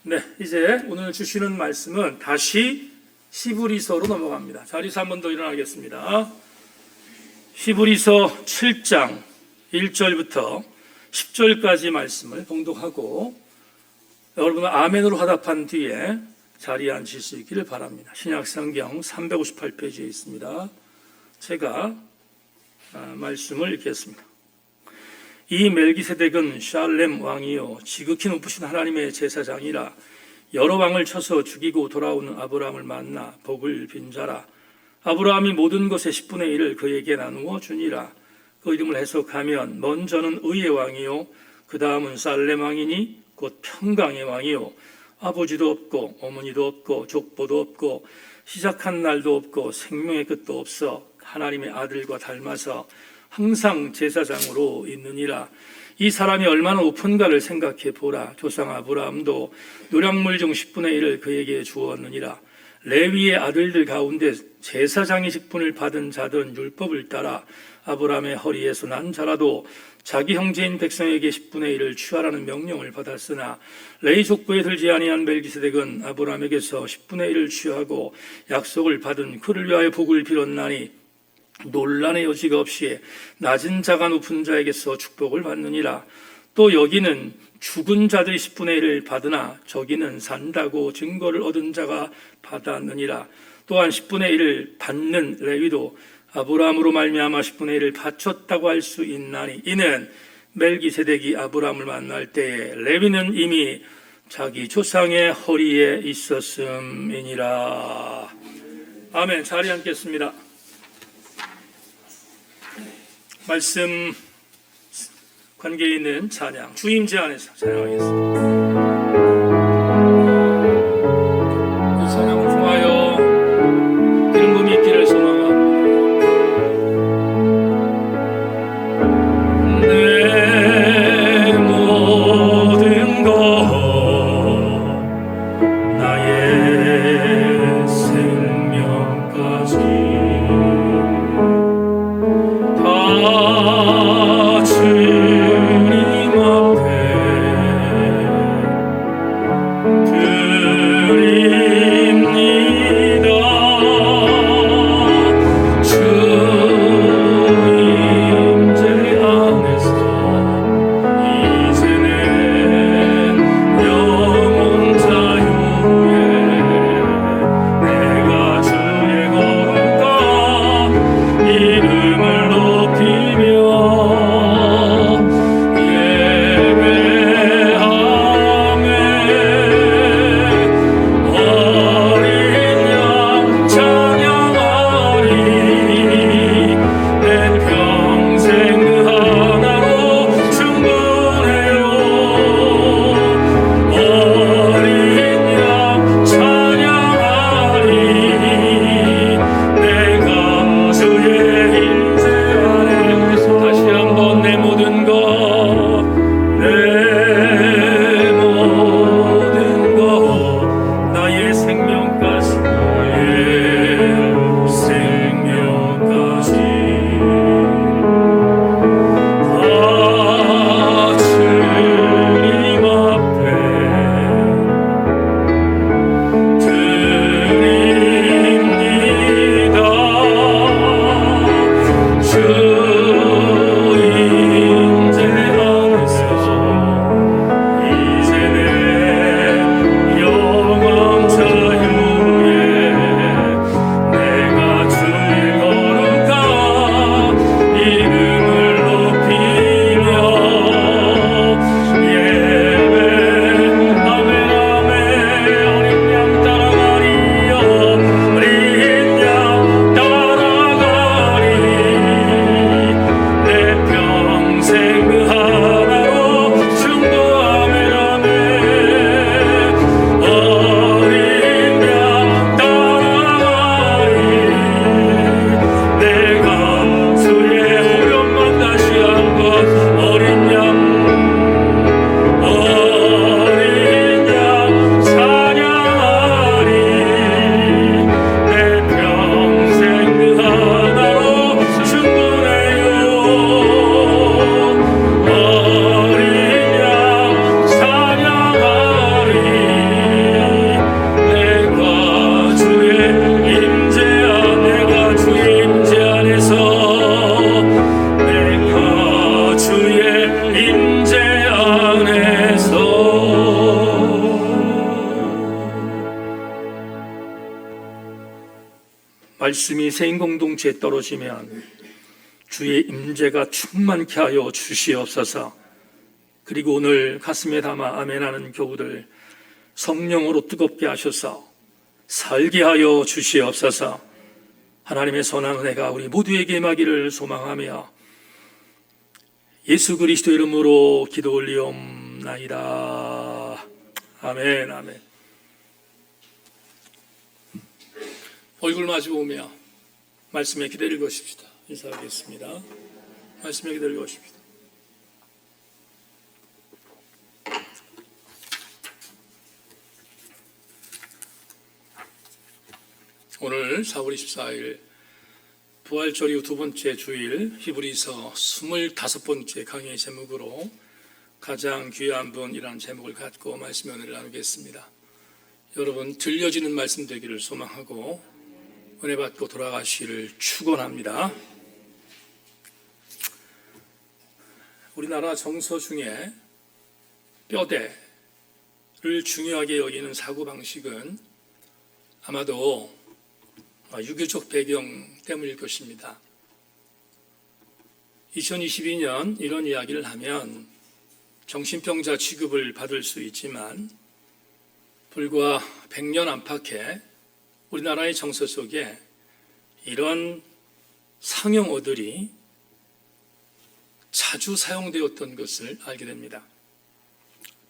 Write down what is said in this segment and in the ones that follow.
네, 이제 오늘 주시는 말씀은 다시 히브리서로 넘어갑니다. 자리에서 한 번 더 일어나겠습니다. 히브리서 7장 1절부터 10절까지 말씀을 봉독하고 여러분은 아멘으로 화답한 뒤에 자리에 앉으실 수 있기를 바랍니다. 신약성경 358페이지에 있습니다. 제가 말씀을 읽겠습니다. 이 멜기세덱은 샬렘 왕이요 지극히 높으신 하나님의 제사장이라. 여러 왕을 쳐서 죽이고 돌아오는 아브라함을 만나 복을 빈 자라. 아브라함이 모든 것의 10분의 1을 그에게 나누어 주니라. 그 이름을 해석하면 먼저는 의의 왕이요 그 다음은 살렘 왕이니 곧 평강의 왕이요 아버지도 없고 어머니도 없고 족보도 없고 시작한 날도 없고 생명의 끝도 없어 하나님의 아들과 닮아서 항상 제사장으로 있느니라. 이 사람이 얼마나 높은가를 생각해 보라. 조상 아브라함도 노량물 중 10분의 1을 그에게 주었느니라. 레위의 아들들 가운데 제사장의 직분을 받은 자들은 율법을 따라 아브라함의 허리에서 난 자라도 자기 형제인 백성에게 10분의 1을 취하라는 명령을 받았으나 레위 족보에 들지 아니한 멜기세덱은 아브라함에게서 10분의 1을 취하고 약속을 받은 그를 위하여 복을 빌었나니 논란의 여지가 없이 낮은 자가 높은 자에게서 축복을 받느니라. 또 여기는 죽은 자들이 10분의 1을 받으나 저기는 산다고 증거를 얻은 자가 받았느니라. 또한 10분의 1을 받는 레위도 아브라함으로 말미암아 10분의 1을 바쳤다고 할 수 있나니 이는 멜기세덱이 아브라함을 만날 때에 레위는 이미 자기 조상의 허리에 있었음이니라. 아멘. 자리에 앉겠습니다. 말씀 관계에 있는 찬양 주임제 안에서 찬양하겠습니다. 이 찬양을 통하여 기름붐이 있기를 소망합니다. 내 모든 것 나의 생명까지 주님 앞에 말씀이 세인 공동체에 떨어지면 주의 임재가 충만케 하여 주시옵소서. 그리고 오늘 가슴에 담아 아멘하는 교우들 성령으로 뜨겁게 하셔서 살게 하여 주시옵소서. 하나님의 선한 은혜가 우리 모두에게 임하기를 소망하며 예수 그리스도 이름으로 기도 올리옵나이다. 아멘, 아멘. 얼굴 마주 보며 말씀에 기다릴 것입시다. 인사하겠습니다. 말씀에 기다릴 것입시다. 오늘 4월 24일 부활절 이후 두 번째 주일 히브리서 25번째 강의 제목으로 가장 귀한 분이라는 제목을 갖고 말씀 은혜를 나누겠습니다. 여러분 들려지는 말씀 되기를 소망하고 은혜 받고 돌아가시기를 축원합니다. 우리나라 정서 중에 뼈대를 중요하게 여기는 사고방식은 아마도 유교적 배경 때문일 것입니다. 2022년 이런 이야기를 하면 정신병자 취급을 받을 수 있지만 불과 100년 안팎의 우리나라의 정서 속에 이런 상용어들이 자주 사용되었던 것을 알게 됩니다.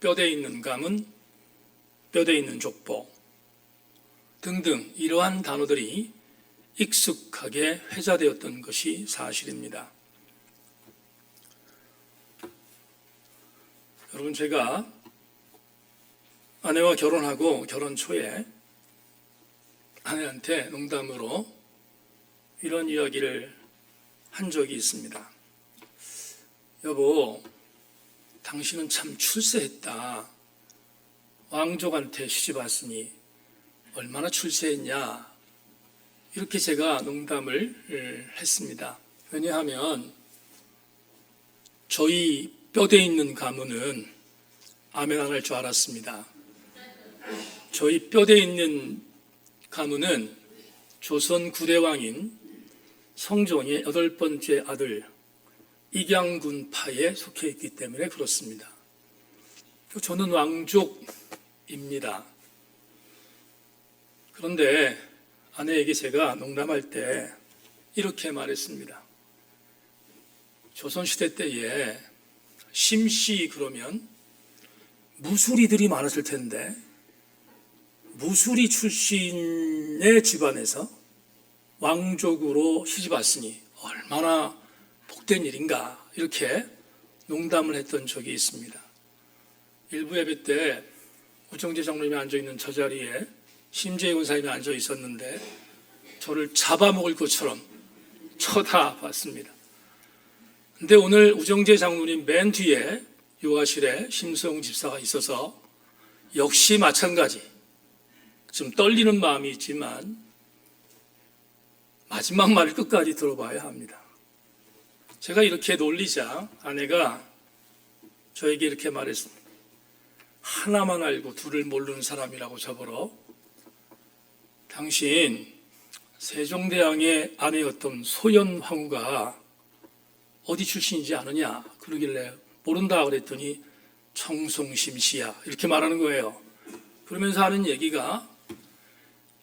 뼈대 있는 가문, 뼈대 있는 족보 등등 이러한 단어들이 익숙하게 회자되었던 것이 사실입니다. 여러분 제가 아내와 결혼하고 결혼 초에 아내한테 농담으로 이런 이야기를 한 적이 있습니다. 여보, 당신은 참 출세했다. 왕족한테 시집 왔으니 얼마나 출세했냐. 이렇게 제가 농담을 했습니다. 왜냐하면 저희 뼈대 있는 가문은 아멘 안 할 줄 알았습니다. 저희 뼈대 있는 가문은 조선 9대 왕인 성종의 8번째 아들 익양군파에 속해 있기 때문에 그렇습니다. 저는 왕족입니다. 그런데 아내에게 제가 농담할 때 이렇게 말했습니다. 조선시대 때에 심씨 그러면 무술이들이 많았을 텐데 무술이 출신의 집안에서 왕족으로 시집 왔으니 얼마나 복된 일인가 이렇게 농담을 했던 적이 있습니다. 일부 예배 때 우정재 장로님이 앉아있는 저 자리에 심재훈 사님이 앉아 있었는데 저를 잡아먹을 것처럼 쳐다봤습니다. 근데 오늘 우정재 장로님 맨 뒤에 요하실에 심수영 집사가 있어서 역시 마찬가지 좀 떨리는 마음이 있지만 마지막 말을 끝까지 들어봐야 합니다. 제가 이렇게 놀리자 아내가 저에게 이렇게 말했습니다. 하나만 알고 둘을 모르는 사람이라고 저보러 당신 세종대왕의 아내였던 소연황후가 어디 출신인지 아느냐 그러길래 모른다 그랬더니 청송심씨야 이렇게 말하는 거예요. 그러면서 하는 얘기가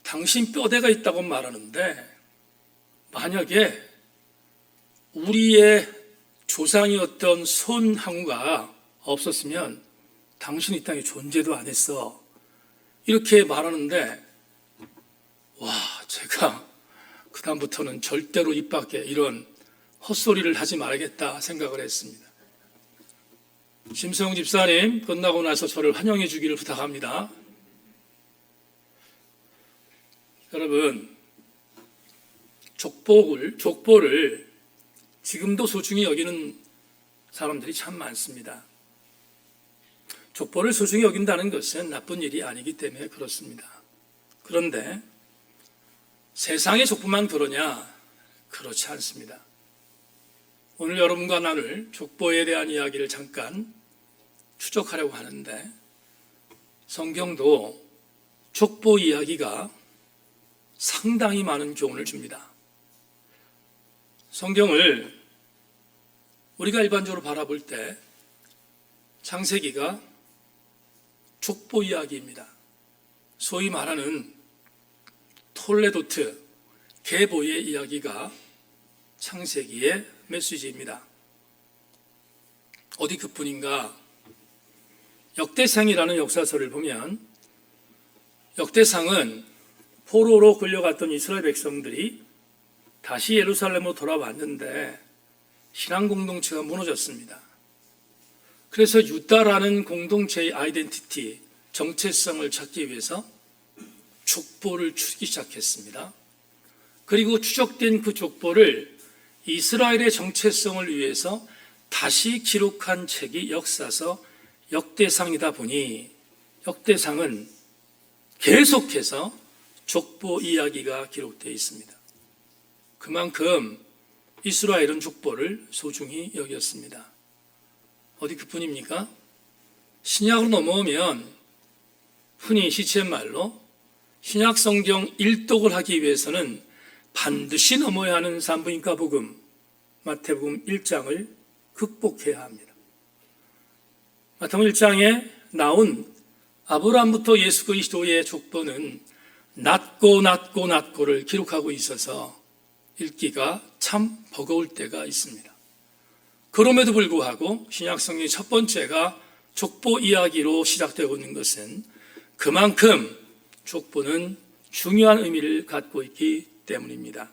당신 뼈대가 있다고 말하는데 만약에 우리의 조상이었던 손항우가 없었으면 당신 이 땅에 존재도 안 했어 이렇게 말하는데 와 제가 그 다음부터는 절대로 입 밖에 이런 헛소리를 하지 말아야겠다 생각을 했습니다. 심수영 집사님 끝나고 나서 저를 환영해 주기를 부탁합니다. 여러분 족보를 지금도 소중히 여기는 사람들이 참 많습니다. 족보를 소중히 여긴다는 것은 나쁜 일이 아니기 때문에 그렇습니다. 그런데 세상의 족보만 그러냐? 그렇지 않습니다. 오늘 여러분과 나눌 족보에 대한 이야기를 잠깐 추적하려고 하는데 성경도 족보 이야기가 상당히 많은 교훈을 줍니다. 성경을 우리가 일반적으로 바라볼 때 창세기가 족보 이야기입니다. 소위 말하는 톨레도트, 계보의 이야기가 창세기의 메시지입니다. 어디 그뿐인가? 역대상이라는 역사서를 보면 역대상은 포로로 끌려갔던 이스라엘 백성들이 다시 예루살렘으로 돌아왔는데 신앙 공동체가 무너졌습니다. 그래서 유다라는 공동체의 아이덴티티, 정체성을 찾기 위해서 족보를 추기 시작했습니다. 그리고 추적된 그 족보를 이스라엘의 정체성을 위해서 다시 기록한 책이 역사서 역대상이다 보니 역대상은 계속해서 족보 이야기가 기록되어 있습니다. 그만큼 이스라엘은 족보를 소중히 여겼습니다. 어디 그뿐입니까? 신약으로 넘어오면 흔히 시쳇말로 신약 성경 일독을 하기 위해서는 반드시 넘어야 하는 산부인과 복음, 마태복음 1장을 극복해야 합니다. 마태복음 1장에 나온 아브라함부터 예수 그리스도의 족보는 낮고를 기록하고 있어서 읽기가 참 버거울 때가 있습니다. 그럼에도 불구하고 신약 성경의 첫 번째가 족보 이야기로 시작되고 있는 것은 그만큼 족보는 중요한 의미를 갖고 있기 때문입니다.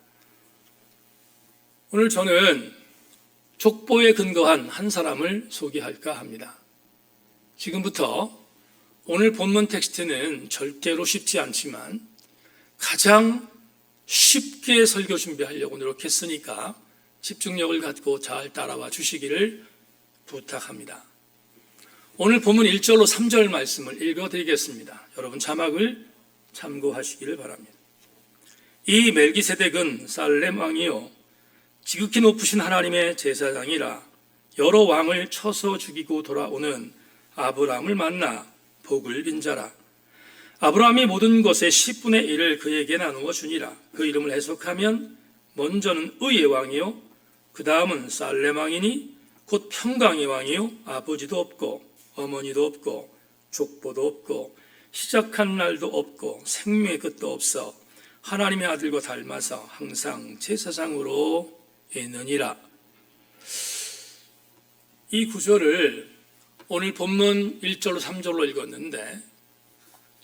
오늘 저는 족보에 근거한 한 사람을 소개할까 합니다. 지금부터 오늘 본문 텍스트는 절대로 쉽지 않지만 가장 쉽게 설교 준비하려고 노력했으니까 집중력을 갖고 잘 따라와 주시기를 부탁합니다. 오늘 본문 1절로 3절 말씀을 읽어드리겠습니다. 여러분 자막을 참고하시기를 바랍니다. 이 멜기세덱은 살렘 왕이요 지극히 높으신 하나님의 제사장이라 여러 왕을 쳐서 죽이고 돌아오는 아브라함을 만나 복을 빈 자라. 아브라함이 모든 것의 10분의 1을 그에게 나누어 주니라. 그 이름을 해석하면 먼저는 의의 왕이요 그 다음은 살렘 왕이니 곧 평강의 왕이요 아버지도 없고 어머니도 없고 족보도 없고 시작한 날도 없고 생명의 끝도 없어 하나님의 아들과 닮아서 항상 제사장으로 있느니라. 이 구절을 오늘 본문 1절로 3절로 읽었는데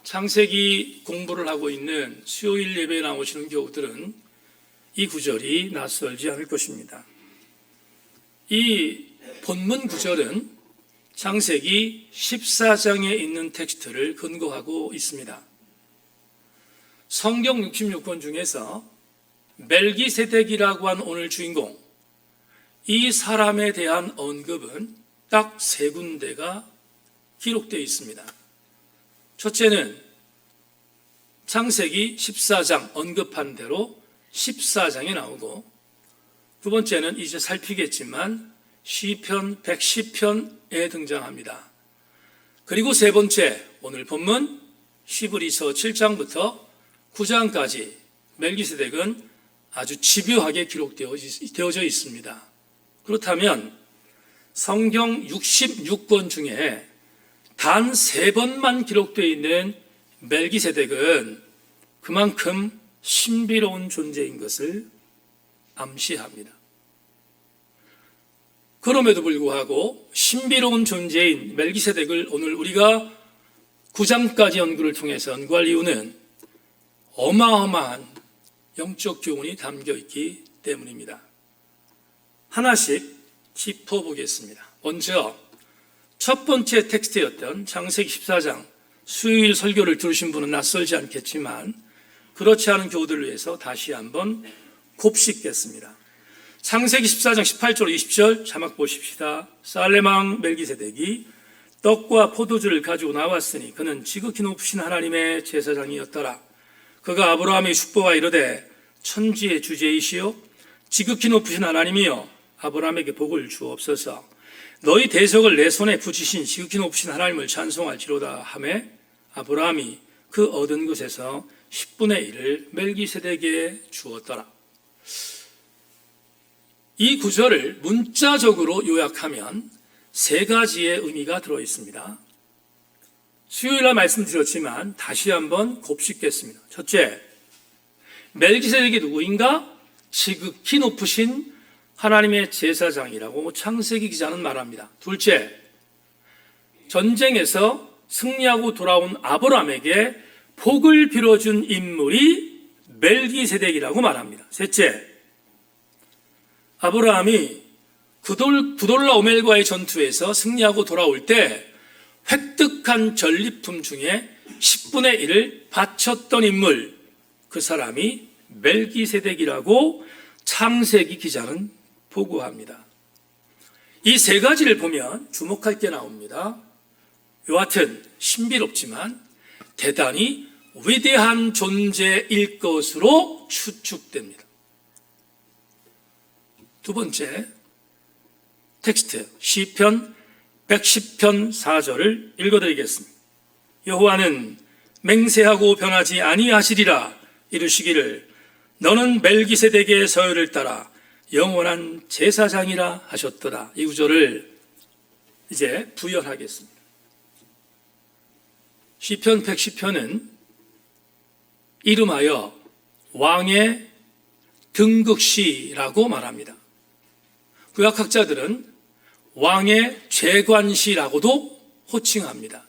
창세기 공부를 하고 있는 수요일 예배에 나오시는 교우들은 이 구절이 낯설지 않을 것입니다. 이 본문 구절은 창세기 14장에 있는 텍스트를 근거하고 있습니다. 성경 66권 중에서 멜기세덱이라고 한 오늘 주인공, 이 사람에 대한 언급은 딱 3군데가 기록되어 있습니다. 첫째는 창세기 14장 언급한 대로 14장에 나오고, 두 번째는 이제 살피겠지만 시편 110편에 등장합니다. 그리고 세 번째, 오늘 본문 히브리서 7장부터 9장까지 멜기세덱은 아주 집요하게 기록되어져 있습니다. 그렇다면 성경 66권 중에 단 3번만 기록되어 있는 멜기세덱은 그만큼 신비로운 존재인 것을 암시합니다. 그럼에도 불구하고 신비로운 존재인 멜기세덱을 오늘 우리가 9장까지 연구를 통해서 연구할 이유는 어마어마한 영적 교훈이 담겨있기 때문입니다. 하나씩 짚어보겠습니다. 먼저 첫 번째 텍스트였던 창세기 14장, 수요일 설교를 들으신 분은 낯설지 않겠지만 그렇지 않은 교우들을 위해서 다시 한번 곱씹겠습니다. 창세기 14장 18절 20절 자막 보십시다. 살렘 왕 멜기세덱이 떡과 포도주를 가지고 나왔으니 그는 지극히 높으신 하나님의 제사장이었더라. 그가 아브라함의 축복과 이르되 천지의 주제이시여 지극히 높으신 하나님이여 아브라함에게 복을 주옵소서. 너희 대적을 내 손에 붙이신 지극히 높으신 하나님을 찬송할지로다 하매 아브라함이 그 얻은 것에서 10분의 1을 멜기세덱에게 주었더라. 이 구절을 문자적으로 요약하면 세 가지의 의미가 들어 있습니다. 수요일날 말씀드렸지만 다시 한번 곱씹겠습니다. 첫째, 멜기세덱이 누구인가? 지극히 높으신 하나님의 제사장이라고 창세기 기자는 말합니다. 둘째, 전쟁에서 승리하고 돌아온 아브라함에게 복을 빌어준 인물이 멜기세덱이라고 말합니다. 셋째, 아브라함이 구돌라오멜과의 전투에서 승리하고 돌아올 때 획득한 전리품 중에 10분의 1을 바쳤던 인물, 그 사람이 멜기세덱이라고 창세기 기자는 보고합니다. 이 세 가지를 보면 주목할 게 나옵니다. 여하튼 신비롭지만 대단히 위대한 존재일 것으로 추측됩니다. 두 번째 텍스트 시편 110편 4절을 읽어드리겠습니다. 여호와는 맹세하고 변하지 아니하시리라 이르시기를 너는 멜기세덱의 서열을 따라 영원한 제사장이라 하셨더라. 이 구절을 이제 부연하겠습니다. 시편 110편은 이름하여 왕의 등극시라고 말합니다. 구약학자들은 왕의 재관시라고도 호칭합니다.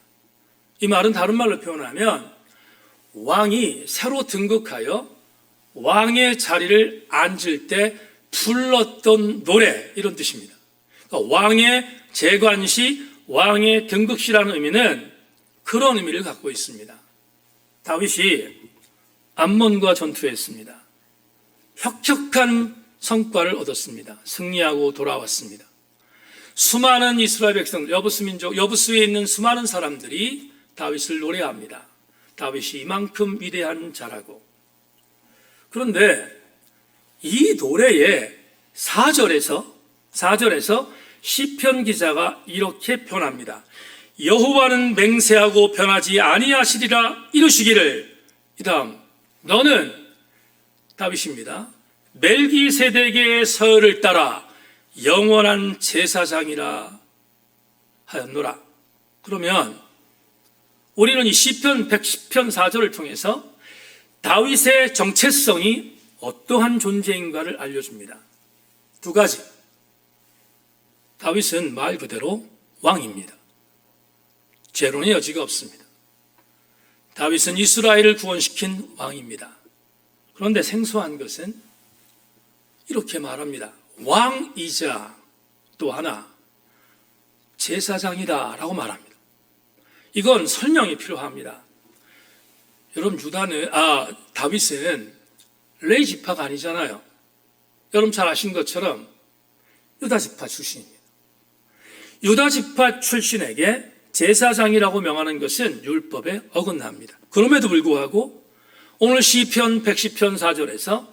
이 말은 다른 말로 표현하면 왕이 새로 등극하여 왕의 자리를 앉을 때 불렀던 노래, 이런 뜻입니다. 그러니까 왕의 재관시, 왕의 등극시라는 의미는 그런 의미를 갖고 있습니다. 다윗이 암몬과 전투했습니다. 혁혁한 성과를 얻었습니다. 승리하고 돌아왔습니다. 수많은 이스라엘 백성, 여부스 민족, 여부스에 있는 수많은 사람들이 다윗을 노래합니다. 다윗이 이만큼 위대한 자라고. 그런데 이 노래의 4절에서 시편 기자가 이렇게 표현합니다. 여호와는 맹세하고 변하지 아니하시리라 이르시기를. 이 다음 너는 다윗입니다. 멜기세덱의 서열을 따라 영원한 제사장이라 하였노라. 그러면 우리는 이 시편 110편 4절을 통해서 다윗의 정체성이 어떠한 존재인가를 알려줍니다. 두 가지. 다윗은 말 그대로 왕입니다. 재론의 여지가 없습니다. 다윗은 이스라엘을 구원시킨 왕입니다. 그런데 생소한 것은 이렇게 말합니다. 왕이자 또 하나 제사장이다라고 말합니다. 이건 설명이 필요합니다. 여러분 다윗은 레위 지파가 아니잖아요. 여러분 잘 아신 것처럼 유다 지파 출신입니다. 유다 지파 출신에게 제사장이라고 명하는 것은 율법에 어긋납니다. 그럼에도 불구하고 오늘 시편 110편 4절에서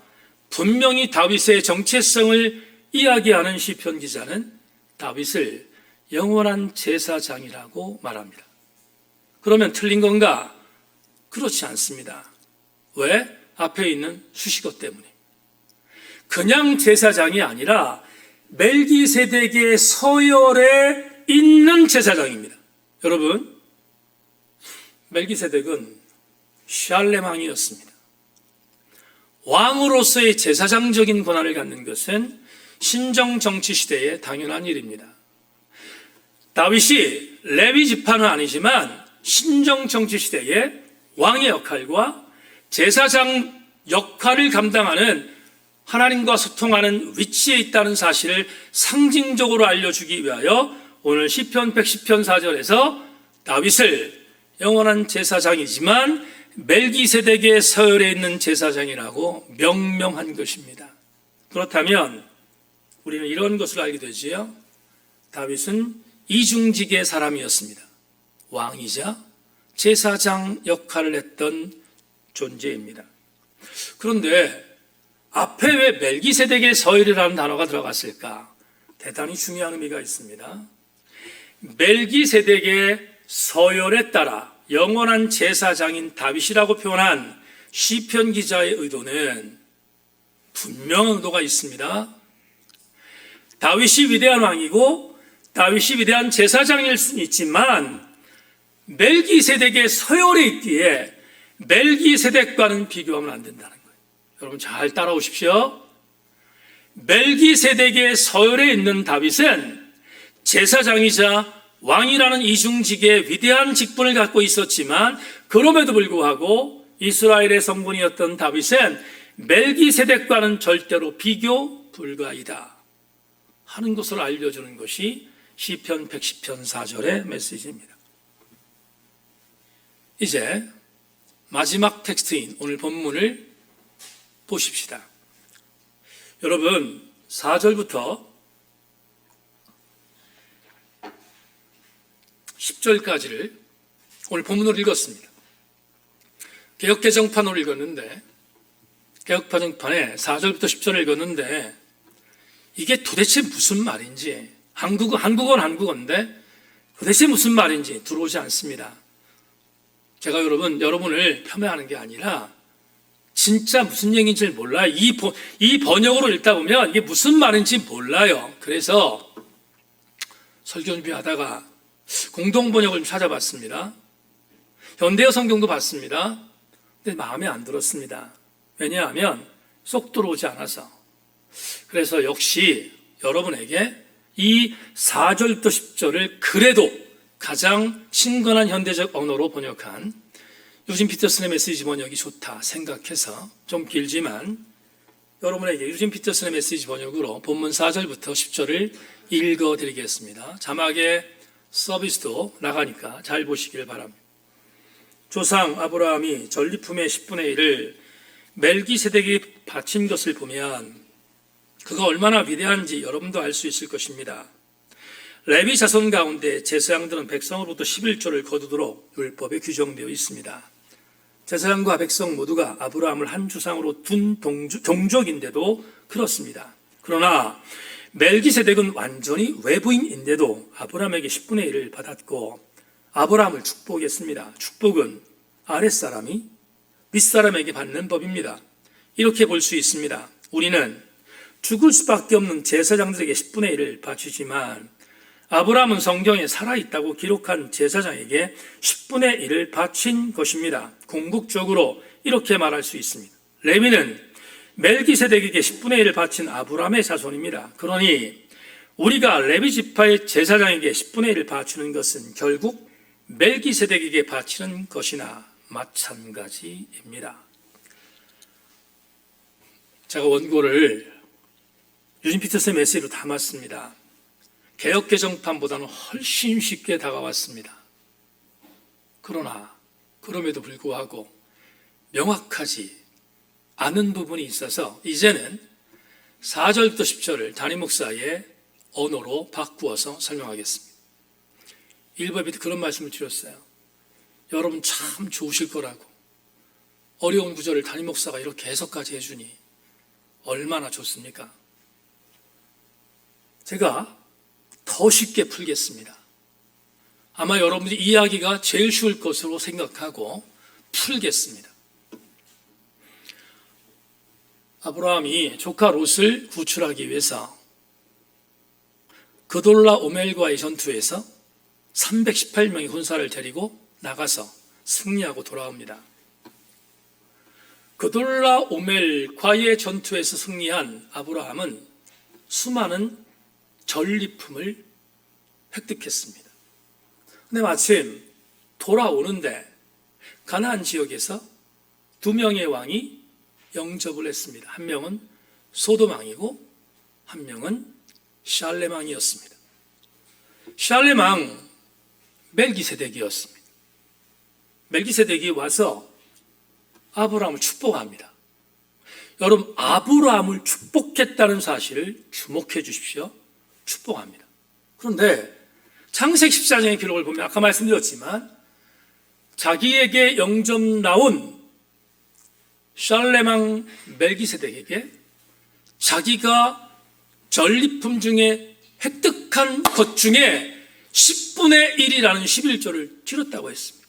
분명히 다윗의 정체성을 이야기하는 시편 기자는 다윗을 영원한 제사장이라고 말합니다. 그러면 틀린 건가? 그렇지 않습니다. 왜? 앞에 있는 수식어 때문에. 그냥 제사장이 아니라 멜기세덱의 서열에 있는 제사장입니다. 여러분, 멜기세덱은 샬렘 왕이었습니다. 왕으로서의 제사장적인 권한을 갖는 것은 신정 정치 시대의 당연한 일입니다. 다윗이 레위 지파는 아니지만 신정 정치 시대의 왕의 역할과 제사장 역할을 감당하는 하나님과 소통하는 위치에 있다는 사실을 상징적으로 알려주기 위하여 오늘 시편 110편 4절에서 다윗을 영원한 제사장이지만 멜기세덱의 서열에 있는 제사장이라고 명명한 것입니다. 그렇다면 우리는 이런 것을 알게 되지요. 다윗은 이중직의 사람이었습니다. 왕이자 제사장 역할을 했던 존재입니다. 그런데 앞에 왜 멜기세덱의 서열이라는 단어가 들어갔을까? 대단히 중요한 의미가 있습니다. 멜기세덱의 서열에 따라 영원한 제사장인 다윗이라고 표현한 시편 기자의 의도는 분명한 의도가 있습니다. 다윗이 위대한 왕이고 다윗이 위대한 제사장일 수는 있지만 멜기세덱의 서열에 있기에 멜기세덱과는 비교하면 안 된다는 거예요. 여러분 잘 따라오십시오. 멜기세덱의 서열에 있는 다윗은 제사장이자 왕이라는 이중직의 위대한 직분을 갖고 있었지만 그럼에도 불구하고 이스라엘의 성군이었던 다윗은 멜기세덱과는 절대로 비교 불가이다 하는 것을 알려주는 것이 시편 110편 4절의 메시지입니다. 이제 마지막 텍스트인 오늘 본문을 보십시다. 여러분 4절부터 10절까지를 오늘 본문으로 읽었습니다. 개역개정판으로 읽었는데 개역개정판에 4절부터 10절을 읽었는데 이게 도대체 무슨 말인지 한국어는 한국어인데 도대체 무슨 말인지 들어오지 않습니다. 제가 여러분을 폄훼하는 게 아니라 진짜 무슨 얘기인지 몰라요. 이 번역으로 읽다 보면 이게 무슨 말인지 몰라요. 그래서 설교 준비하다가 공동번역을 좀 찾아봤습니다. 현대어 성경도 봤습니다. 근데 마음에 안 들었습니다. 왜냐하면 쏙 들어오지 않아서. 그래서 역시 여러분에게 이 4절부터 10절을 그래도 가장 친근한 현대적 언어로 번역한 유진 피터슨의 메시지 번역이 좋다 생각해서 좀 길지만 여러분에게 유진 피터슨의 메시지 번역으로 본문 4절부터 10절을 읽어드리겠습니다. 자막에 서비스도 나가니까 잘 보시길 바랍니다. 조상 아브라함이 전리품의 10분의 1을 멜기세덱이 바친 것을 보면 그가 얼마나 위대한지 여러분도 알 수 있을 것입니다. 레위 자손 가운데 제사장들은 백성으로부터 11조를 거두도록 율법에 규정되어 있습니다. 제사장과 백성 모두가 아브라함을 한 주상으로 둔 종족인데도 그렇습니다. 그러나 멜기세덱은 완전히 외부인인데도 아브라함에게 10분의 1을 받았고 아브라함을 축복했습니다. 축복은 아랫사람이 윗사람에게 받는 법입니다. 이렇게 볼 수 있습니다. 우리는 죽을 수밖에 없는 제사장들에게 10분의 1을 바치지만 아브라함은 성경에 살아있다고 기록한 제사장에게 10분의 1을 바친 것입니다. 궁극적으로 이렇게 말할 수 있습니다. 레위는 멜기세덱에게 10분의 1을 바친 아브라함의 자손입니다. 그러니 우리가 레위 지파의 제사장에게 10분의 1을 바치는 것은 결국 멜기세덱에게 바치는 것이나 마찬가지입니다. 제가 원고를 유진 피터슨의 메시지로 담았습니다. 개역개정판보다는 훨씬 쉽게 다가왔습니다. 그러나 그럼에도 불구하고 명확하지 않은 부분이 있어서 이제는 4절부터 10절을 담임 목사의 언어로 바꾸어서 설명하겠습니다. 1부에 그런 말씀을 드렸어요. 여러분 참 좋으실 거라고. 어려운 구절을 담임 목사가 이렇게 해석까지 해주니 얼마나 좋습니까? 제가 더 쉽게 풀겠습니다. 아마 여러분들이 이해하기가 제일 쉬울 것으로 생각하고 풀겠습니다. 아브라함이 조카 롯을 구출하기 위해서 그돌라 오멜과의 전투에서 318명의 군사를 데리고 나가서 승리하고 돌아옵니다. 그돌라 오멜과의 전투에서 승리한 아브라함은 수많은 전리품을 획득했습니다. 근데 마침 돌아오는데 가나안 지역에서 두 명의 왕이 영접을 했습니다. 한 명은 소돔 왕이고 한 명은 샬렘 왕이었습니다. 샬렘 왕 멜기세덱이었습니다. 멜기세덱이 와서 아브라함을 축복합니다. 여러분 아브라함을 축복했다는 사실을 주목해 주십시오. 축복합니다. 그런데 창세기 14장의 기록을 보면 아까 말씀드렸지만 자기에게 영접 나온 샬렘 왕 멜기세덱에게 자기가 전리품 중에 획득한 것 중에 10분의 1이라는 11조를 치렀다고 했습니다.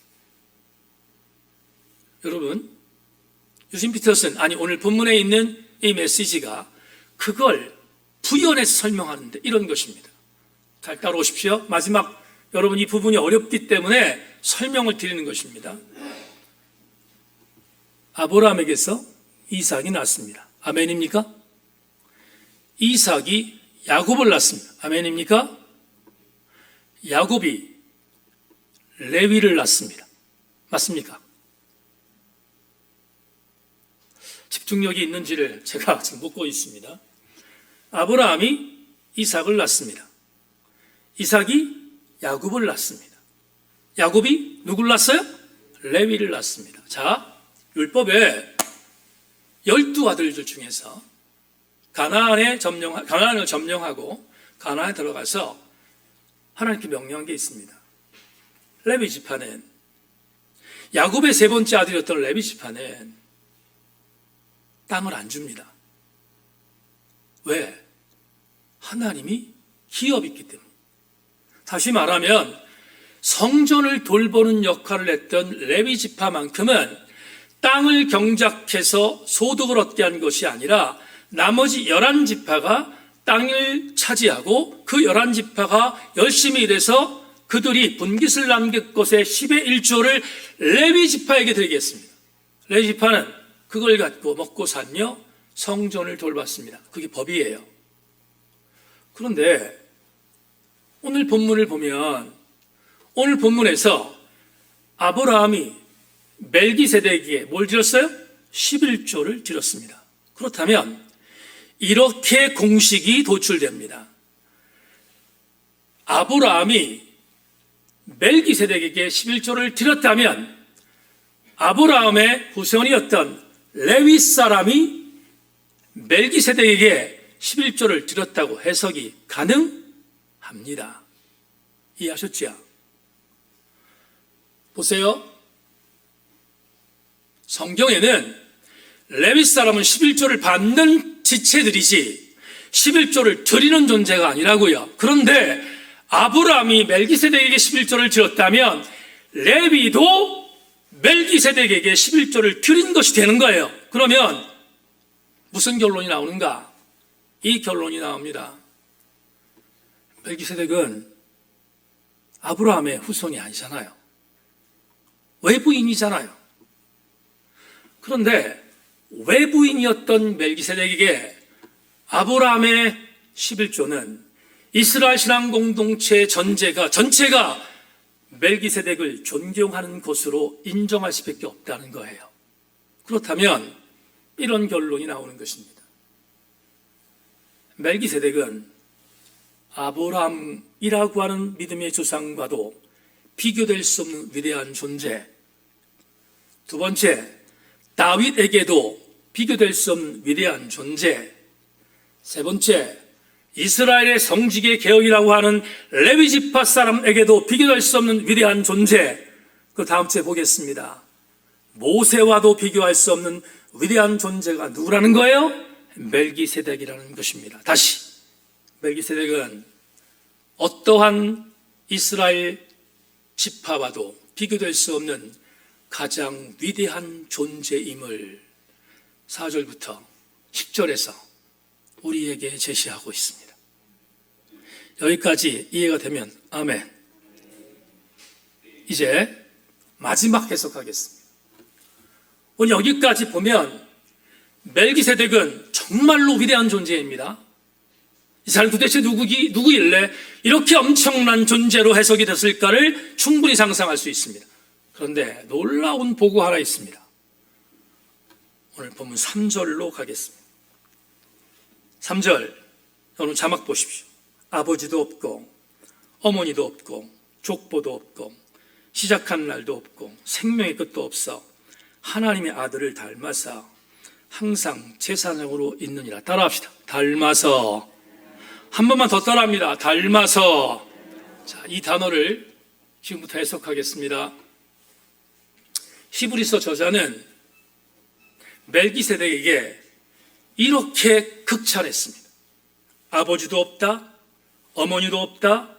여러분 유진 피터슨, 아니 오늘 본문에 있는 이 메시지가 그걸 부연해서 설명하는데 이런 것입니다. 잘 따라오십시오. 마지막 여러분 이 부분이 어렵기 때문에 설명을 드리는 것입니다. 아브라함에게서 이삭이 낳았습니다. 아멘입니까? 이삭이 야곱을 낳습니다. 아멘입니까? 야곱이 레위를 낳습니다. 맞습니까? 집중력이 있는지를 제가 지금 묻고 있습니다. 아브라함이 이삭을 낳습니다. 이삭이 야곱을 낳습니다. 야곱이 누굴 낳았어요? 레위를 낳습니다. 자, 율법에 12아들들 중에서 가나안을 점령하고 가나안에 들어가서 하나님께 명령한 게 있습니다. 레위 지파는 야곱의 세 번째 아들이었던 레위 지파는 땅을 안 줍니다. 왜? 하나님이 기업이 있기 때문에. 다시 말하면 성전을 돌보는 역할을 했던 레위 지파만큼은 땅을 경작해서 소득을 얻게 한 것이 아니라 나머지 11지파가 땅을 차지하고 그 11지파가 열심히 일해서 그들이 분깃을 남길 것의 10의 1조를 레위 지파에게 드리겠습니다. 레위 지파는 그걸 갖고 먹고 살며 성전을 돌봤습니다. 그게 법이에요. 그런데 오늘 본문을 보면 오늘 본문에서 아브라함이 멜기세덱에게 뭘 드렸어요? 11조를 드렸습니다. 그렇다면 이렇게 공식이 도출됩니다. 아브라함이 멜기세덱에게 11조를 드렸다면 아브라함의 후손이었던 레위 사람이 멜기세덱에게 11조를 드렸다고 해석이 가능합니다. 이해하셨죠? 보세요. 성경에는 레위 사람은 11조를 받는 지체들이지 11조를 드리는 존재가 아니라고요. 그런데 아브라함이 멜기세덱에게 11조를 드렸다면 레위도 멜기세덱에게 11조를 드린 것이 되는 거예요. 그러면 무슨 결론이 나오는가? 이 결론이 나옵니다. 멜기세덱은 아브라함의 후손이 아니잖아요. 외부인이잖아요. 그런데 외부인이었던 멜기세덱에게 아브라함의 11조는 이스라엘 신앙 공동체 전체가 멜기세덱을 존경하는 것으로 인정할 수밖에 없다는 거예요. 그렇다면 이런 결론이 나오는 것입니다. 멜기세덱은 아브라함이라고 하는 믿음의 조상과도 비교될 수 없는 위대한 존재. 두 번째, 다윗에게도 비교될 수 없는 위대한 존재. 세 번째, 이스라엘의 성직의 개혁이라고 하는 레위 지파 사람에게도 비교될 수 없는 위대한 존재. 그 다음 주에 보겠습니다. 모세와도 비교할 수 없는 위대한 존재가 누구라는 거예요? 멜기세덱이라는 것입니다. 다시, 멜기세덱은 어떠한 이스라엘 지파와도 비교될 수 없는 가장 위대한 존재임을 4절부터 10절에서 우리에게 제시하고 있습니다. 여기까지 이해가 되면 아멘. 이제 마지막 해석하겠습니다. 오늘 여기까지 보면 멜기세덱은 정말로 위대한 존재입니다. 이 사람 도대체 누구일래 이렇게 엄청난 존재로 해석이 됐을까를 충분히 상상할 수 있습니다. 그런데 놀라운 보고 하나 있습니다. 오늘 본문 3절로 가겠습니다. 3절, 여러분 자막 보십시오. 아버지도 없고 어머니도 없고 족보도 없고 시작한 날도 없고 생명의 끝도 없어 하나님의 아들을 닮아서 항상 제사장으로 있느니라. 따라합시다. 닮아서. 한 번만 더 따라합니다. 닮아서. 자, 이 단어를 지금부터 해석하겠습니다. 히브리서 저자는 멜기세덱에게 이렇게 극찬했습니다. 아버지도 없다, 어머니도 없다,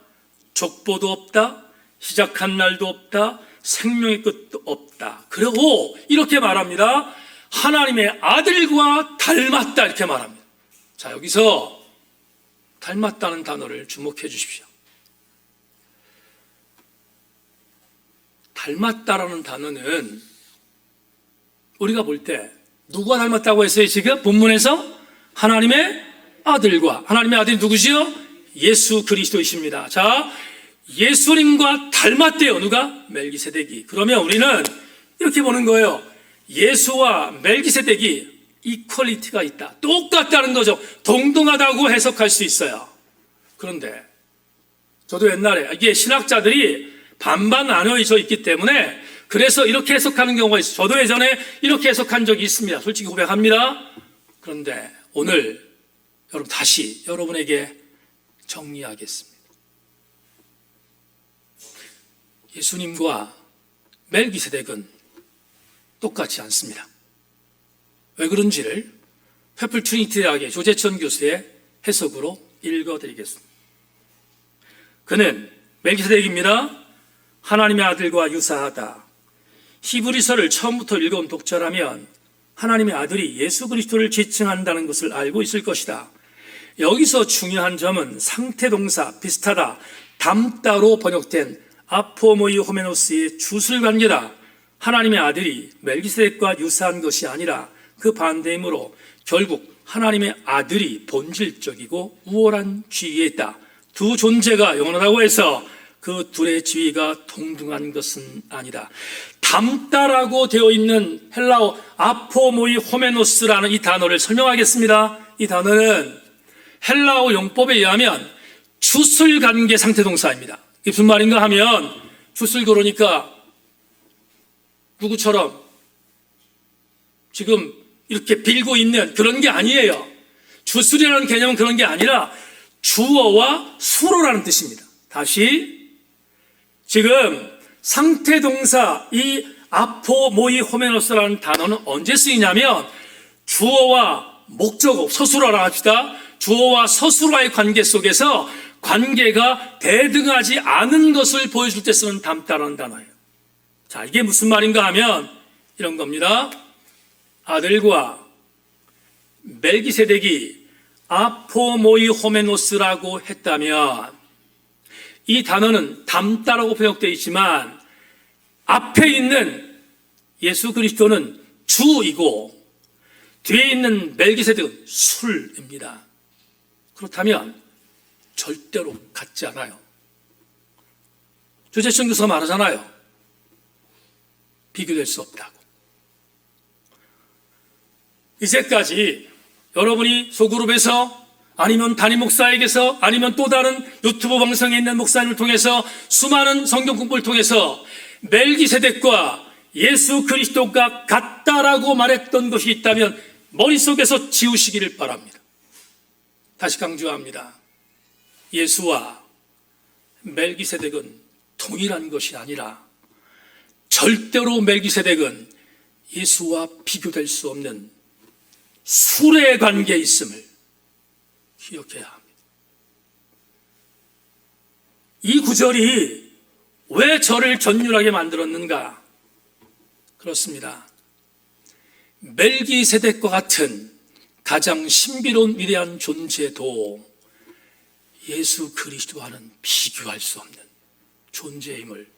족보도 없다, 시작한 날도 없다, 생명의 끝도 없다. 그리고 이렇게 말합니다. 하나님의 아들과 닮았다 이렇게 말합니다. 자, 여기서 닮았다는 단어를 주목해 주십시오. 닮았다라는 단어는 우리가 볼 때 누가 닮았다고 했어요? 지금 본문에서 하나님의 아들과, 하나님의 아들이 누구지요? 예수 그리스도이십니다. 자, 예수님과 닮았대요. 누가? 멜기세덱이. 그러면 우리는 이렇게 보는 거예요. 예수와 멜기세덱이 이퀄리티가 있다, 똑같다는 거죠. 동등하다고 해석할 수 있어요. 그런데 저도 옛날에 이게 신학자들이 반반 나뉘어져 있기 때문에 그래서 이렇게 해석하는 경우가 있어요. 저도 예전에 이렇게 해석한 적이 있습니다. 솔직히 고백합니다. 그런데 오늘 여러분 다시 여러분에게 정리하겠습니다. 예수님과 멜기세덱은 똑같지 않습니다. 왜 그런지를 페플 트리니티 대학의 조재천 교수의 해석으로 읽어드리겠습니다. 그는 멜기세덱입니다. 하나님의 아들과 유사하다. 히브리서를 처음부터 읽어온 독자라면 하나님의 아들이 예수 그리스도를 지칭한다는 것을 알고 있을 것이다. 여기서 중요한 점은 상태동사 비슷하다, 닮다로 번역된 아포모이 호메노스의 주술관계다. 하나님의 아들이 멜기세덱과 유사한 것이 아니라 그 반대이므로 결국 하나님의 아들이 본질적이고 우월한 지위에 있다. 두 존재가 영원하다고 해서 그 둘의 지위가 동등한 것은 아니다. 닮다라고 되어 있는 헬라어 아포모이 호메노스라는 이 단어를 설명하겠습니다. 이 단어는 헬라어 용법에 의하면 주술관계 상태동사입니다. 이게 무슨 말인가 하면 주술 그러니까 누구처럼 지금 이렇게 빌고 있는 그런 게 아니에요. 주술이라는 개념은 그런 게 아니라 주어와 수로라는 뜻입니다. 다시 지금 상태동사 이 아포모이 호메노스라는 단어는 언제 쓰이냐면 주어와 목적어 서술어라 합시다. 주어와 서술어와의 관계 속에서 관계가 대등하지 않은 것을 보여줄 때 쓰는 닮다라는 단어예요. 자, 이게 무슨 말인가 하면 이런 겁니다. 아들과 멜기세덱이 아포모이 호메노스라고 했다면 이 단어는 닮다라고 번역되어 있지만 앞에 있는 예수 그리스도는 주이고 뒤에 있는 멜기세덱은 술입니다. 그렇다면 절대로 같지 않아요. 조재천 교수가 말하잖아요. 비교될 수 없다고. 이제까지 여러분이 소그룹에서 아니면 담임 목사에게서 아니면 또 다른 유튜브 방송에 있는 목사님을 통해서 수많은 성경 공부를 통해서 멜기세덱과 예수 그리스도가 같다라고 말했던 것이 있다면 머릿속에서 지우시기를 바랍니다. 다시 강조합니다. 예수와 멜기세덱은 동일한 것이 아니라 절대로 멜기세덱은 예수와 비교될 수 없는 술의 관계에 있음을 기억해야 합니다. 이 구절이 왜 저를 전율하게 만들었는가? 그렇습니다. 멜기세덱과 같은 가장 신비로운 위대한 존재도 예수 그리스도와는 비교할 수 없는 존재임을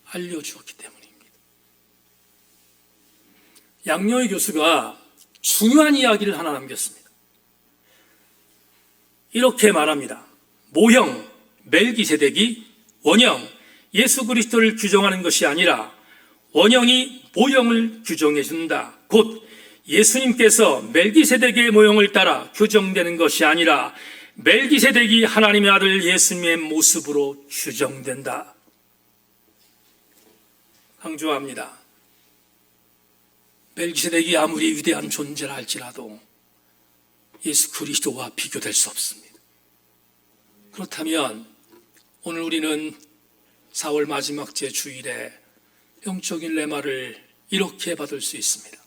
알려주었기 때문입니다. 양요희 교수가 중요한 이야기를 하나 남겼습니다. 이렇게 말합니다. 모형 멜기세덱이 원형 예수 그리스도를 규정하는 것이 아니라 원형이 모형을 규정해 준다. 곧 예수님께서 멜기세덱의 모형을 따라 규정되는 것이 아니라 멜기세덱이 하나님의 아들 예수님의 모습으로 규정된다. 강조합니다. 멜기세덱이 아무리 위대한 존재라 할지라도 예수 그리스도와 비교될 수 없습니다. 그렇다면 오늘 우리는 4월 마지막 제 주일에 영적인 레마를 이렇게 받을 수 있습니다.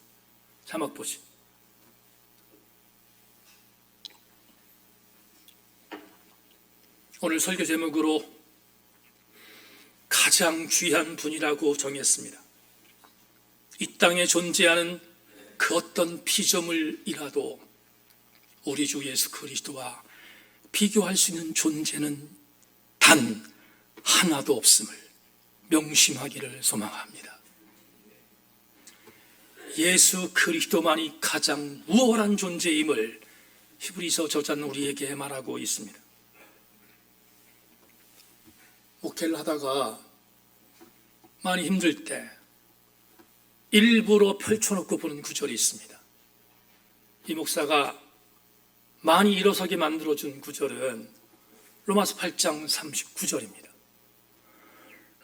자막 보시죠. 오늘 설교 제목으로 가장 귀한 분이라고 정했습니다. 이 땅에 존재하는 그 어떤 피조물이라도 우리 주 예수 그리스도와 비교할 수 있는 존재는 단 하나도 없음을 명심하기를 소망합니다. 예수 그리스도만이 가장 우월한 존재임을 히브리서 저자는 우리에게 말하고 있습니다. 목회를 하다가 많이 힘들 때 일부러 펼쳐놓고 보는 구절이 있습니다. 이 목사가 많이 일어서게 만들어준 구절은 로마서 8장 39절입니다.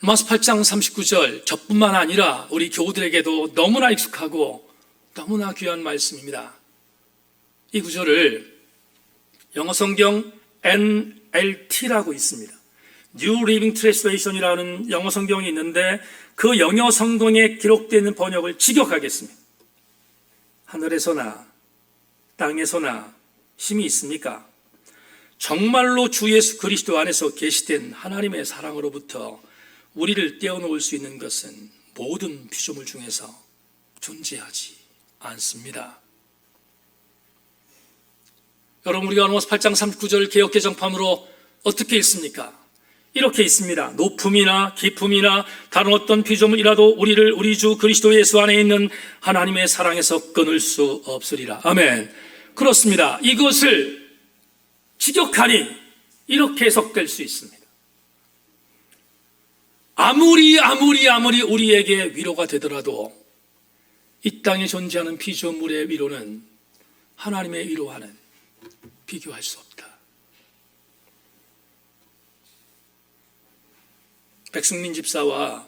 로마서 8장 39절, 저뿐만 아니라 우리 교우들에게도 너무나 익숙하고 너무나 귀한 말씀입니다. 이 구절을 영어 성경 NLT라고 있습니다. New Living Translation이라는 영어 성경이 있는데 그 영어 성경에 기록되어 있는 번역을 직역하겠습니다. 하늘에서나 땅에서나 힘이 있습니까? 정말로 주 예수 그리스도 안에서 계시된 하나님의 사랑으로부터 우리를 떼어놓을 수 있는 것은 모든 피조물 중에서 존재하지 않습니다. 여러분, 우리가 로마서 8장 39절 개역 개정판으로 어떻게 읽습니까? 이렇게 있습니다. 높음이나 깊음이나 다른 어떤 피조물이라도 우리를 우리 주 그리스도 예수 안에 있는 하나님의 사랑에서 끊을 수 없으리라. 아멘. 그렇습니다. 이것을 직역하니 이렇게 해석될 수 있습니다. 아무리 우리에게 위로가 되더라도 이 땅에 존재하는 피조물의 위로는 하나님의 위로와는 비교할 수 없다. 백승민 집사와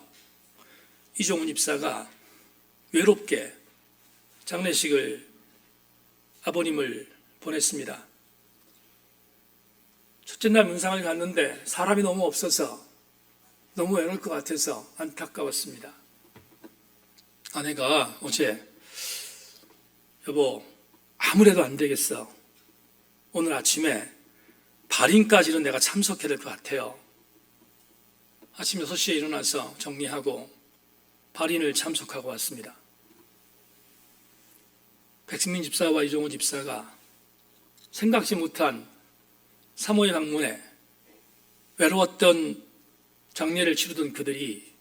이종훈 집사가 외롭게 장례식을 아버님을 보냈습니다. 첫째 날 문상을 갔는데 사람이 너무 없어서 너무 외로울 것 같아서 안타까웠습니다. 아내가 어제 여보 아무래도 안 되겠어. 오늘 아침에 발인까지는 내가 참석해야 될 것 같아요. 아침 6시에 일어나서 정리하고 발인을 참석하고 왔습니다. 백승민 집사와 이종호 집사가 생각지 못한 사모의 방문에 외로웠던 장례를 치르던 그들이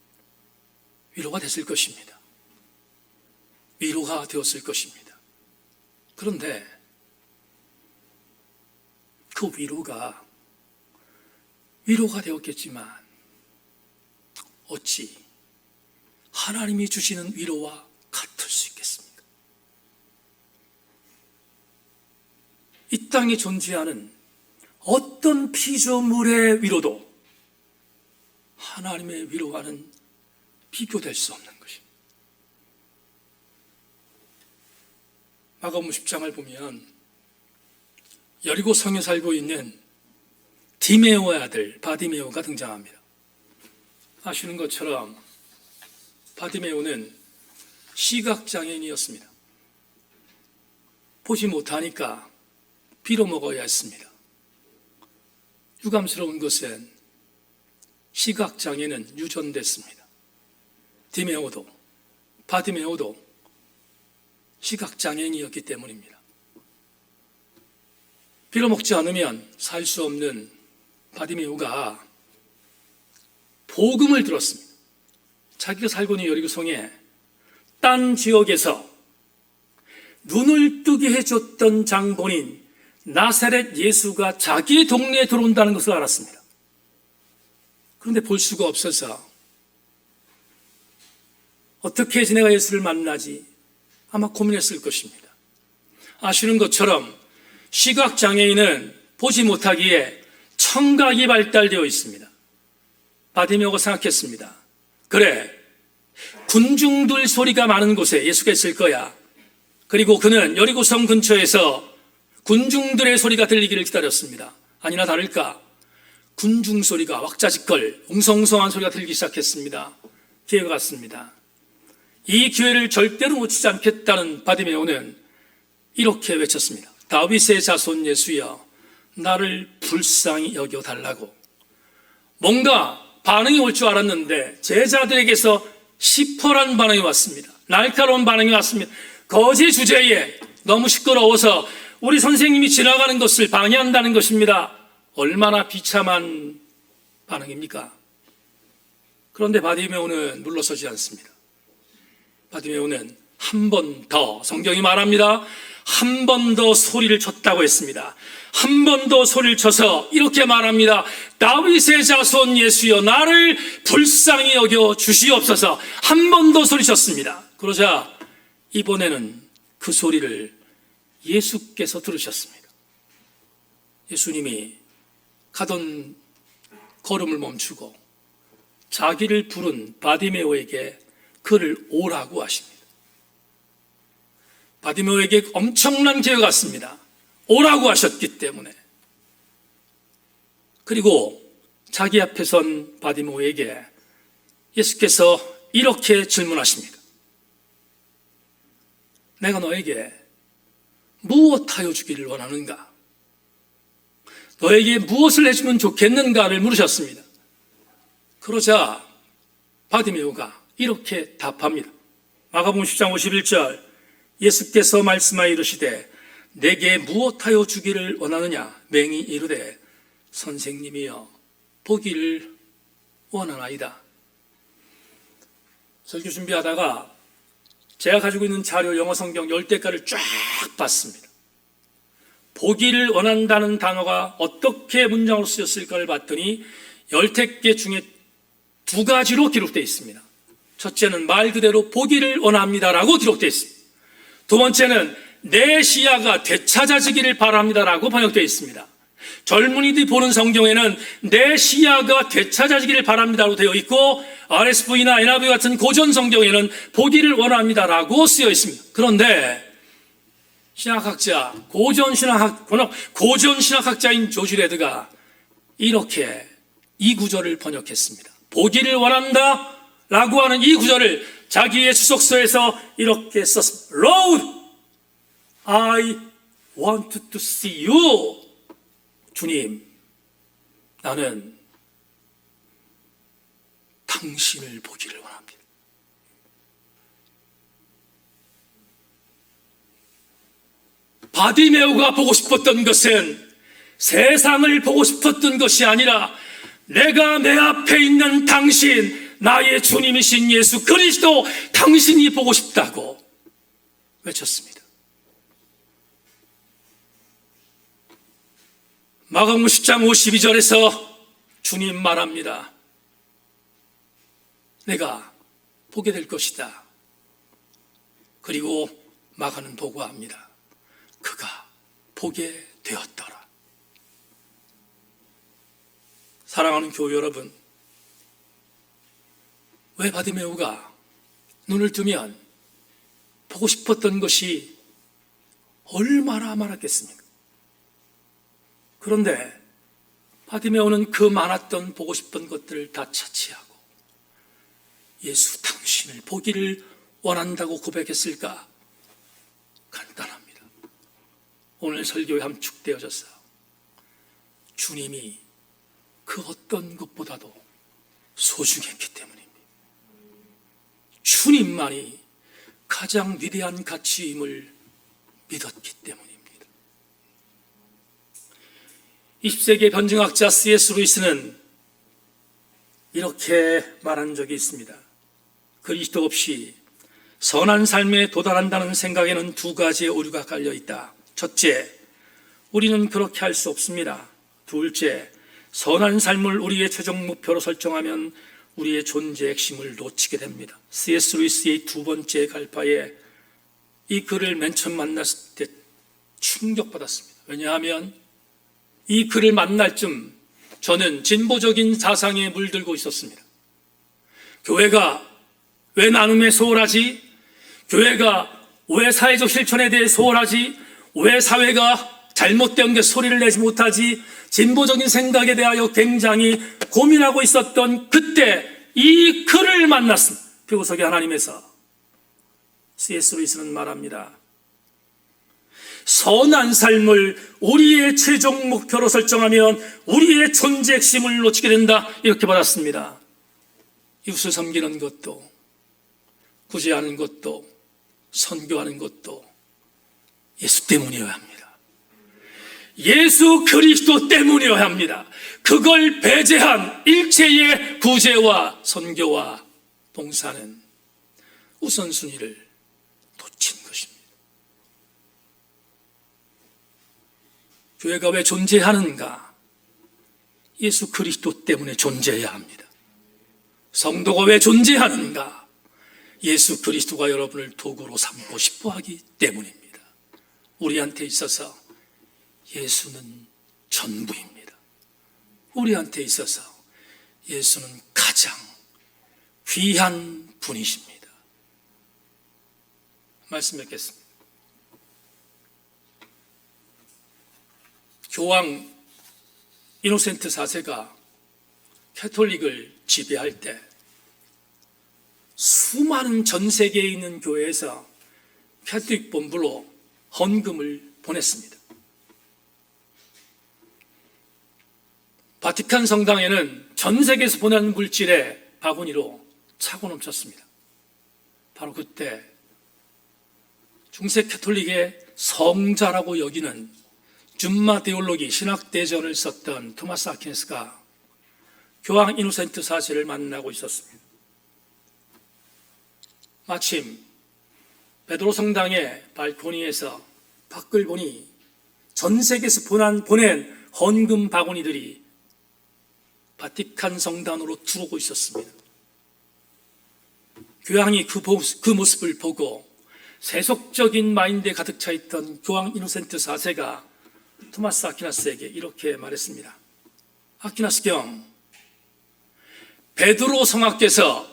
위로가 됐을 것입니다. 위로가 되었을 것입니다. 그런데 그 위로가 되었겠지만 어찌 하나님이 주시는 위로와 같을 수 있겠습니까? 이 땅에 존재하는 어떤 피조물의 위로도 하나님의 위로와는 비교될 수 없는 것입니다. 마가복음 10장을 보면 여리고 성에 살고 있는 디메오의 아들 바디메오가 등장합니다. 아시는 것처럼 바디메오는 시각장애인이었습니다. 보지 못하니까 빌어먹어야 했습니다. 유감스러운 것은 시각장애는 유전됐습니다. 바디메오도 시각장애인이었기 때문입니다. 빌어먹지 않으면 살 수 없는 바디메오가 복음을 들었습니다. 자기가 살고 있는 여리고성에 딴 지역에서 눈을 뜨게 해줬던 장본인 나사렛 예수가 자기 동네에 들어온다는 것을 알았습니다. 그런데 볼 수가 없어서 어떻게 해서 내가 예수를 만나지? 아마 고민했을 것입니다. 아시는 것처럼 시각장애인은 보지 못하기에 청각이 발달되어 있습니다. 바디메오가 생각했습니다. 그래, 군중들 소리가 많은 곳에 예수가 있을 거야. 그리고 그는 여리고성 근처에서 군중들의 소리가 들리기를 기다렸습니다. 아니나 다를까 군중 소리가 왁자지껄 웅성웅성한 소리가 들리기 시작했습니다. 기회가 왔습니다. 이 기회를 절대로 놓치지 않겠다는 바디메오는 이렇게 외쳤습니다. 다윗의 자손 예수여, 나를 불쌍히 여겨달라고. 뭔가 반응이 올 줄 알았는데 제자들에게서 시퍼란 반응이 왔습니다. 날카로운 반응이 왔습니다. 거제 주제에 너무 시끄러워서 우리 선생님이 지나가는 것을 방해한다는 것입니다. 얼마나 비참한 반응입니까? 그런데 바디메오는 물러서지 않습니다. 바디메오는 한 번 더, 성경이 말합니다. 한 번 더 소리를 쳤다고 했습니다. 한 번 더 소리를 쳐서 이렇게 말합니다. 다윗의 자손 예수여, 나를 불쌍히 여겨 주시옵소서. 한 번 더 소리쳤습니다. 그러자 이번에는 그 소리를 예수께서 들으셨습니다. 예수님이 가던 걸음을 멈추고 자기를 부른 바디메오에게 그를 오라고 하십니다. 바디메오에게 엄청난 기회가 왔습니다. 오라고 하셨기 때문에. 그리고 자기 앞에 선 바디메오에게 예수께서 이렇게 질문하십니다. 내가 너에게 무엇하여 주기를 원하는가? 너에게 무엇을 해주면 좋겠는가를 물으셨습니다. 그러자 바디메오가 이렇게 답합니다. 마가복음 10장 51절, 예수께서 말씀하여 이르시되 내게 무엇하여 주기를 원하느냐? 맹이 이르되 선생님이여 보기를 원하나이다. 설교 준비하다가 제가 가지고 있는 자료 영어 성경 10대가를 쫙 봤습니다. 보기를 원한다는 단어가 어떻게 문장으로 쓰였을까를 봤더니 10개 중에 2가지로 기록되어 있습니다. 첫째는 말 그대로 보기를 원합니다라고 기록되어 있습니다. 두 번째는 내 시야가 되찾아지기를 바랍니다라고 번역되어 있습니다. 젊은이들이 보는 성경에는 내 시야가 되찾아지기를 바랍니다라고 되어 있고 RSV나 NIV 같은 고전 성경에는 보기를 원합니다라고 쓰여 있습니다. 그런데 신학학자, 고전 신학학자인 조지 레드가 이렇게 이 구절을 번역했습니다. 보기를 원한다 라고 하는 이 구절을 자기의 주석서에서 이렇게 썼습니다. Lord, I want to see you. 주님, 나는 당신을 보기를 원합니다. 바디메오가 보고 싶었던 것은 세상을 보고 싶었던 것이 아니라 내가 내 앞에 있는 당신, 나의 주님이신 예수 그리스도 당신이 보고 싶다고 외쳤습니다. 마가복음 10장 52절에서 주님 말합니다. 내가 보게 될 것이다. 그리고 마가는 보고합니다. 그가 보게 되었더라. 사랑하는 교회 여러분, 왜 바디메오가 눈을 뜨면 보고 싶었던 것이 얼마나 많았겠습니까? 그런데 바디메오는 그 많았던 보고 싶은 것들을 다 차치하고 예수 당신을 보기를 원한다고 고백했을까? 간단합니다. 오늘 설교에 함축되어져서 주님이 그 어떤 것보다도 소중했기 때문입니다. 주님만이 가장 위대한 가치임을 믿었기 때문입니다. 20세기의 변증학자 C.S. 루이스는 이렇게 말한 적이 있습니다. 그리스도 없이 선한 삶에 도달한다는 생각에는 2가지의 오류가 깔려 있다. 첫째, 우리는 그렇게 할 수 없습니다. 둘째, 선한 삶을 우리의 최종 목표로 설정하면 우리의 존재의 핵심을 놓치게 됩니다. C.S. 루이스의 2번째 갈파에 이 글을 맨 처음 만났을 때 충격받았습니다. 왜냐하면 이 글을 만날 쯤 저는 진보적인 사상에 물들고 있었습니다. 교회가 왜 나눔에 소홀하지? 교회가 왜 사회적 실천에 대해 소홀하지? 왜 사회가 잘못된 게 소리를 내지 못하지? 진보적인 생각에 대하여 굉장히 고민하고 있었던 그때 이 글을 만났습니다. 표구석의 하나님에서 C.S. 루이스는 말합니다. 선한 삶을 우리의 최종 목표로 설정하면 우리의 존재 핵심을 놓치게 된다. 이렇게 받았습니다. 이웃을 섬기는 것도, 구제하는 것도, 선교하는 것도 예수 때문이어야 합니다. 예수 그리스도 때문이어야 합니다. 그걸 배제한 일체의 구제와 선교와 봉사는 우선순위를 놓친 것입니다. 교회가 왜 존재하는가? 예수 그리스도 때문에 존재해야 합니다. 성도가 왜 존재하는가? 예수 그리스도가 여러분을 도구로 삼고 싶어 하기 때문입니다. 우리한테 있어서 예수는 전부입니다. 우리한테 있어서 예수는 가장 귀한 분이십니다. 말씀 뵙겠습니다. 교황 이노센트 4세가 캐톨릭을 지배할 때 수많은 전 세계에 있는 교회에서 캐톨릭 본부로 헌금을 보냈습니다. 바티칸 성당에는 전 세계에서 보낸 물질의 바구니로 차고 넘쳤습니다. 바로 그때 중세 캐톨릭의 성자라고 여기는 줌마 데올로기 신학대전을 썼던 토마스 아퀴나스가 교황 이노센트 4세를 만나고 있었습니다. 마침 베드로 성당의 발코니에서 밖을 보니 전 세계에서 보낸 헌금 바구니들이 바티칸 성당으로 들어오고 있었습니다. 교황이 그 모습을 보고 세속적인 마인드에 가득 차 있던 교황 이노센트 4세가 토마스 아퀴나스에게 이렇게 말했습니다. 아퀴나스 경, 베드로 성하께서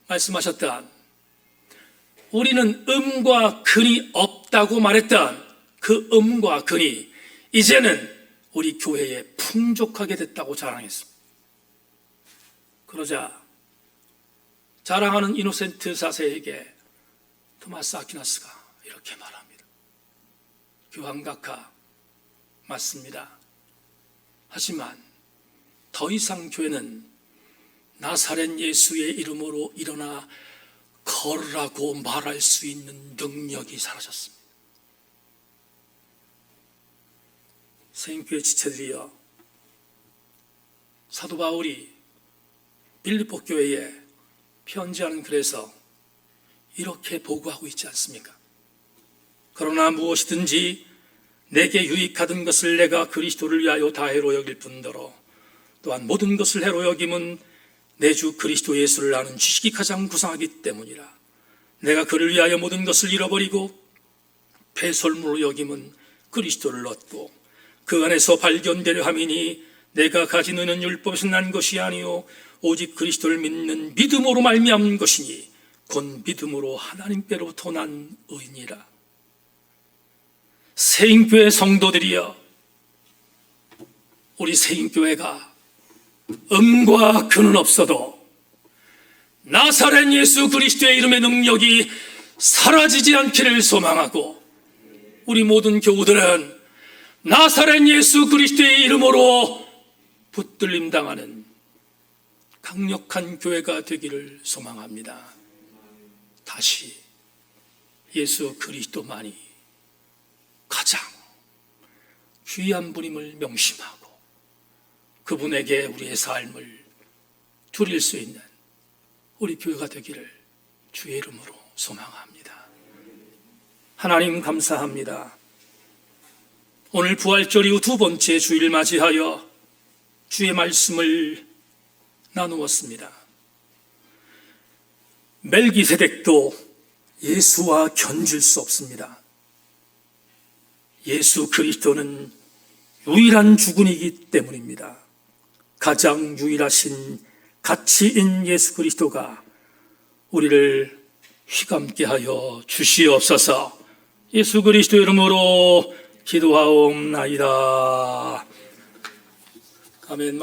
말씀하셨던 우리는 음과 근이 없다고 말했던 그 음과 근이 이제는 우리 교회에 풍족하게 됐다고 자랑했습니다. 그러자 자랑하는 이노센트 4세에게 토마스 아퀴나스가 이렇게 말합니다. 교황각하, 맞습니다. 하지만 더 이상 교회는 나사렛 예수의 이름으로 일어나 걸으라고 말할 수 있는 능력이 사라졌습니다. 세인교회 지체들이여, 사도 바울이 빌립보 교회에 편지하는 글에서 이렇게 보고하고 있지 않습니까? 그러나 무엇이든지 내게 유익하던 것을 내가 그리스도를 위하여 다 해로 여길 뿐더러 또한 모든 것을 해로 여김은 내 주 그리스도 예수를 아는 지식이 가장 구상하기 때문이라. 내가 그를 위하여 모든 것을 잃어버리고 배설물로 여김은 그리스도를 얻고 그 안에서 발견되려 함이니 내가 가진 의는 율법에서 난 것이 아니요 오직 그리스도를 믿는 믿음으로 말미암은 것이니 곧 믿음으로 하나님께로부터 난 의니라. 세인교회 성도들이여, 우리 세인교회가 음과 근은 없어도 나사렛 예수 그리스도의 이름의 능력이 사라지지 않기를 소망하고, 우리 모든 교우들은 나사렛 예수 그리스도의 이름으로 붙들림 당하는 강력한 교회가 되기를 소망합니다. 다시 예수 그리스도만이 가장 귀한 분임을 명심하고 그분에게 우리의 삶을 드릴 수 있는 우리 교회가 되기를 주의 이름으로 소망합니다. 하나님 감사합니다. 오늘 부활절 이후 두 번째 주일을 맞이하여 주의 말씀을 나누었습니다. 멜기세덱도 예수와 견줄 수 없습니다. 예수 그리스도는 유일한 주군이기 때문입니다. 가장 유일하신 가치인 예수 그리스도가 우리를 휘감게 하여 주시옵소서. 예수 그리스도 이름으로 기도하옵나이다. 아멘.